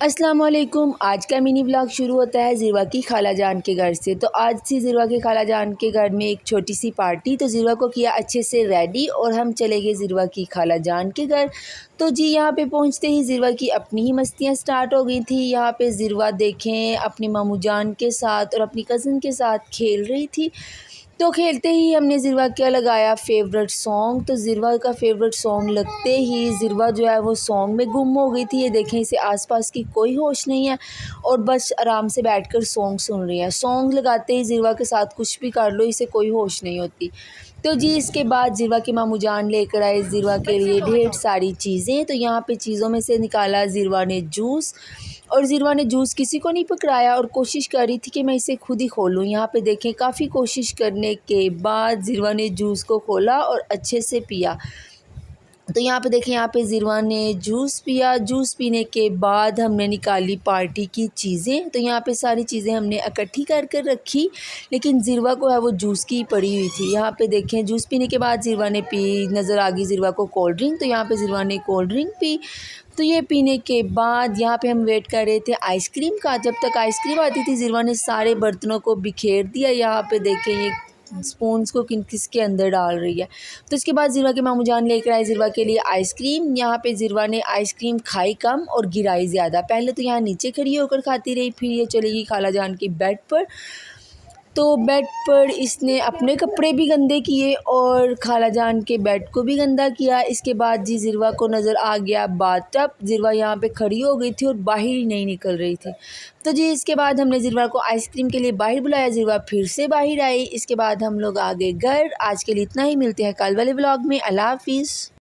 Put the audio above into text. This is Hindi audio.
अस्सलाम वालेकुम। आज का मिनी ब्लॉग शुरू होता है ज़िरवा की खाला जान के घर से। तो आज थी ज़िरवा की खाला जान के घर में एक छोटी सी पार्टी। तो ज़िरवा को किया अच्छे से रेडी और हम चले गए ज़िरवा की खाला जान के घर। तो जी यहाँ पे पहुँचते ही ज़िरवा की अपनी ही मस्तियाँ स्टार्ट हो गई थी। यहाँ पे ज़िरवा देखें अपनी मामू जान के साथ और अपनी कज़न के साथ खेल रही थी। तो खेलते ही हमने ज़िरवा क्या लगाया फेवरेट सॉन्ग। तो ज़िरवा का फेवरेट सॉन्ग लगते ही ज़िरवा जो है वो सॉन्ग में गुम हो गई थी। ये देखें इसे आसपास की कोई होश नहीं है और बस आराम से बैठकर सॉन्ग सुन रही है। सॉन्ग लगाते ही ज़िरवा के साथ कुछ भी कर लो इसे कोई होश नहीं होती। तो जी इसके बाद ज़िरवा के मामू जान लेकर आए ज़िरवा के लिए ढेर सारी चीज़ें। तो यहाँ पे चीज़ों में से निकाला ज़िरवा ने जूस और ज़िरवा ने जूस किसी को नहीं पकड़ाया और कोशिश कर रही थी कि मैं इसे खुद ही खोलूँ। यहाँ पे देखें काफ़ी कोशिश करने के बाद ज़िरवा ने जूस को खोला और अच्छे से पिया। तो यहाँ पे देखें यहाँ पे ज़िरवा ने जूस पिया। जूस पीने के बाद हमने निकाली पार्टी की चीज़ें। तो यहाँ पे सारी चीज़ें हमने इकट्ठी कर कर रखी, लेकिन ज़िरवा को है वो जूस की पड़ी हुई थी। यहाँ पे देखें जूस पीने के बाद ज़िरवा ने पी, नज़र आ गई ज़िरवा को कोल्ड ड्रिंक। तो यहाँ पे ज़िरवा ने कोल्ड ड्रिंक पी। तो ये पीने के बाद यहाँ पे हम वेट कर रहे थे आइसक्रीम का। जब तक आइसक्रीम आती थी ज़िरवा ने सारे बर्तनों को बिखेर दिया। यहाँ पे देखें ये स्पून्स को किसके अंदर डाल रही है। तो इसके बाद ज़िरवा के मामू जान लेकर आए ज़िरवा के लिए आइसक्रीम। यहाँ पे ज़िरवा ने आइसक्रीम खाई कम और गिराई ज़्यादा। पहले तो यहाँ नीचे खड़ी होकर खाती रही, फिर ये चलेगी खाला जान की बेड पर। तो बेड पर इसने अपने कपड़े भी गंदे किए और खाला जान के बेड को भी गंदा किया। इसके बाद जी ज़िरवा को नज़र आ गया बाथटब। ज़िरवा यहाँ पे खड़ी हो गई थी और बाहर ही नहीं निकल रही थी। तो जी इसके बाद हमने ज़िरवा को आइसक्रीम के लिए बाहर बुलाया। ज़िरवा फिर से बाहर आई। इसके बाद हम लोग आ गए घर। आज के लिए इतना ही, मिलते हैं कल वाले व्लॉग में। अल्लाह हाफिज़।